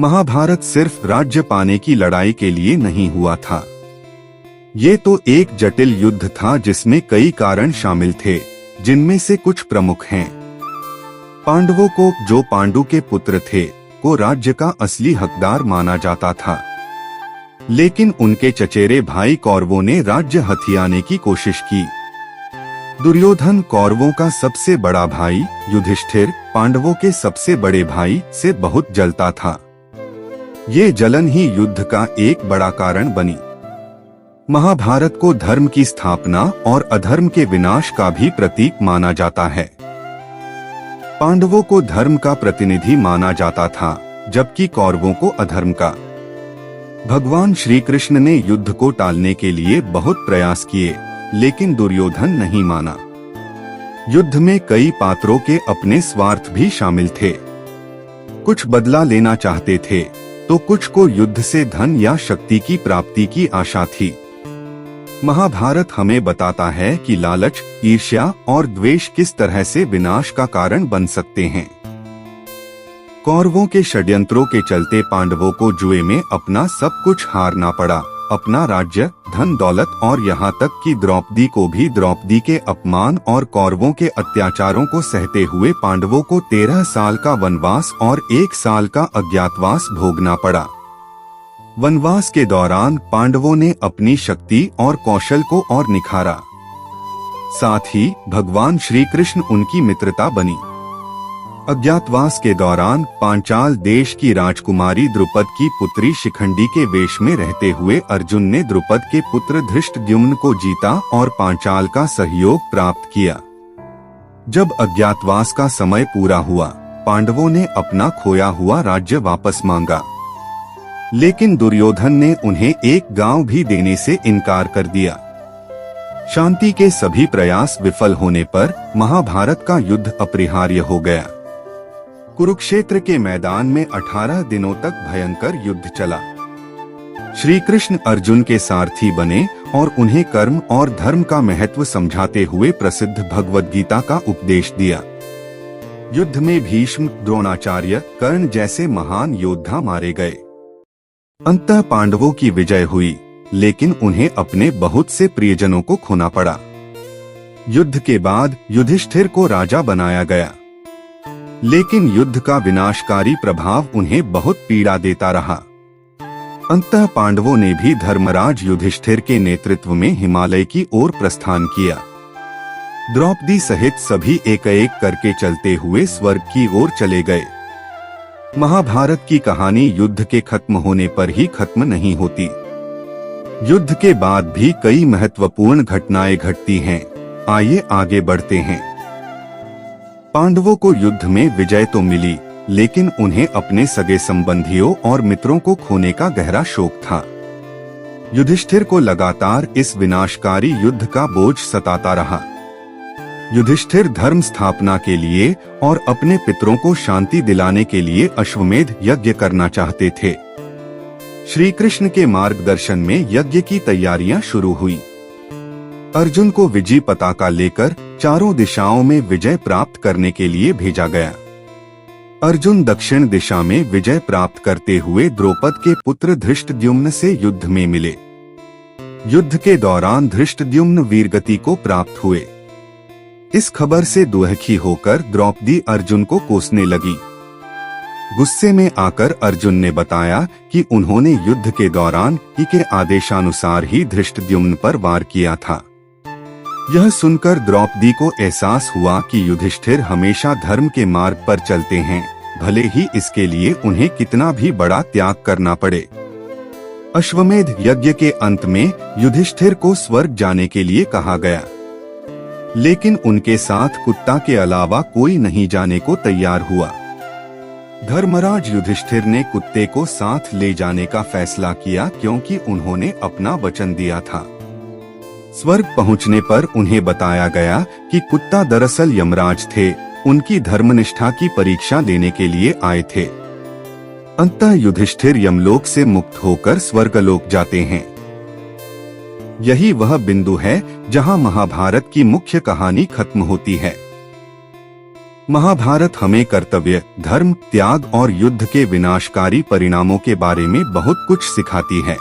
महाभारत सिर्फ राज्य पाने की लड़ाई के लिए नहीं हुआ था। ये तो एक जटिल युद्ध था जिसमें कई कारण शामिल थे, जिनमें से कुछ प्रमुख हैं। पांडवों को, जो पांडु के पुत्र थे, को राज्य का असली हकदार माना जाता था, लेकिन उनके चचेरे भाई कौरवों ने राज्य हथियाने की कोशिश की। दुर्योधन, कौरवों का सबसे बड़ा भाई, युधिष्ठिर, पांडवों के सबसे बड़े भाई, से बहुत जलता था। ये जलन ही युद्ध का एक बड़ा कारण बनी। महाभारत को धर्म की स्थापना और अधर्म के विनाश का भी प्रतीक माना जाता है। पांडवों को धर्म का प्रतिनिधि माना जाता था, जबकि कौरवों को अधर्म का। भगवान श्री कृष्ण ने युद्ध को टालने के लिए बहुत प्रयास किए, लेकिन दुर्योधन नहीं माना। युद्ध में कई पात्रों के अपने स्वार्थ भी शामिल थे। कुछ बदला लेना चाहते थे, तो कुछ को युद्ध से धन या शक्ति की प्राप्ति की आशा थी। महाभारत हमें बताता है कि लालच, ईर्ष्या और द्वेष किस तरह से विनाश का कारण बन सकते हैं। कौरवों के षड्यंत्रों के चलते पांडवों को जुए में अपना सब कुछ हारना पड़ा, अपना राज्य, धन दौलत और यहाँ तक कि द्रौपदी को भी। द्रौपदी के अपमान और कौरवों के अत्याचारों को सहते हुए पांडवों को 13 साल का वनवास और 1 साल का अज्ञातवास भोगना पड़ा। वनवास के दौरान पांडवों ने अपनी शक्ति और कौशल को और निखारा। साथ ही भगवान श्री कृष्ण उनकी मित्रता बनी। अज्ञातवास के दौरान पांचाल देश की राजकुमारी द्रुपद की पुत्री शिखंडी के वेश में रहते हुए अर्जुन ने द्रुपद के पुत्र धृष्टद्युम्न को जीता और पांचाल का सहयोग प्राप्त किया। जब अज्ञातवास का समय पूरा हुआ, पांडवों ने अपना खोया हुआ राज्य वापस मांगा, लेकिन दुर्योधन ने उन्हें एक गांव भी देने से इनकार कर दिया। शांति के सभी प्रयास विफल होने पर महाभारत का युद्ध अपरिहार्य हो गया। कुरुक्षेत्र के मैदान में 18 दिनों तक भयंकर युद्ध चला। श्री कृष्ण अर्जुन के सारथी बने और उन्हें कर्म और धर्म का महत्व समझाते हुए प्रसिद्ध भगवद गीता का उपदेश दिया। युद्ध में भीष्म, द्रोणाचार्य, कर्ण जैसे महान योद्धा मारे गए। अंततः पांडवों की विजय हुई, लेकिन उन्हें अपने बहुत से प्रियजनों को खोना पड़ा। युद्ध के बाद युधिष्ठिर को राजा बनाया गया, लेकिन युद्ध का विनाशकारी प्रभाव उन्हें बहुत पीड़ा देता रहा। अंततः पांडवों ने भी धर्मराज युधिष्ठिर के नेतृत्व में हिमालय की ओर प्रस्थान किया। द्रौपदी सहित सभी एक एक करके चलते हुए स्वर्ग की ओर चले गए। महाभारत की कहानी युद्ध के खत्म होने पर ही खत्म नहीं होती। युद्ध के बाद भी कई महत्वपूर्ण घटनाएं घटती हैं। आइए आगे बढ़ते हैं। पांडवों को युद्ध में विजय तो मिली, लेकिन उन्हें अपने सगे संबंधियों और मित्रों को खोने का गहरा शोक था। युधिष्ठिर को लगातार इस विनाशकारी युद्ध का बोझ सताता रहा। युधिष्ठिर धर्म स्थापना के लिए और अपने पितरों को शांति दिलाने के लिए अश्वमेध यज्ञ करना चाहते थे। श्री कृष्ण के मार्गदर्शन में यज्ञ की तैयारियां शुरू हुई। अर्जुन को विजय पताका लेकर चारों दिशाओं में विजय प्राप्त करने के लिए भेजा गया। अर्जुन दक्षिण दिशा में विजय प्राप्त करते हुए द्रौपद के पुत्र धृष्टद्युम्न से युद्ध में मिले। युद्ध के दौरान धृष्टद्युम्न वीरगति को प्राप्त हुए। इस खबर से दुखी होकर द्रौपदी अर्जुन को कोसने लगी। गुस्से में आकर अर्जुन ने बताया कि उन्होंने युद्ध के दौरान ही के आदेशानुसार ही धृष्टद्युम्न पर वार किया था। यह सुनकर द्रौपदी को एहसास हुआ कि युधिष्ठिर हमेशा धर्म के मार्ग पर चलते हैं, भले ही इसके लिए उन्हें कितना भी बड़ा त्याग करना पड़े। अश्वमेध यज्ञ के अंत में युधिष्ठिर को स्वर्ग जाने के लिए कहा गया, लेकिन उनके साथ कुत्ता के अलावा कोई नहीं जाने को तैयार हुआ। धर्मराज युधिष्ठिर ने कुत्ते को साथ ले जाने का फैसला किया, क्योंकि उन्होंने अपना वचन दिया था। स्वर्ग पहुंचने पर उन्हें बताया गया कि कुत्ता दरअसल यमराज थे, उनकी धर्मनिष्ठा की परीक्षा लेने के लिए आए थे। अंततः युधिष्ठिर यमलोक से मुक्त होकर स्वर्गलोक जाते हैं। यही वह बिंदु है जहां महाभारत की मुख्य कहानी खत्म होती है। महाभारत हमें कर्तव्य, धर्म, त्याग और युद्ध के विनाशकारी परिणामों के बारे में बहुत कुछ सिखाती है।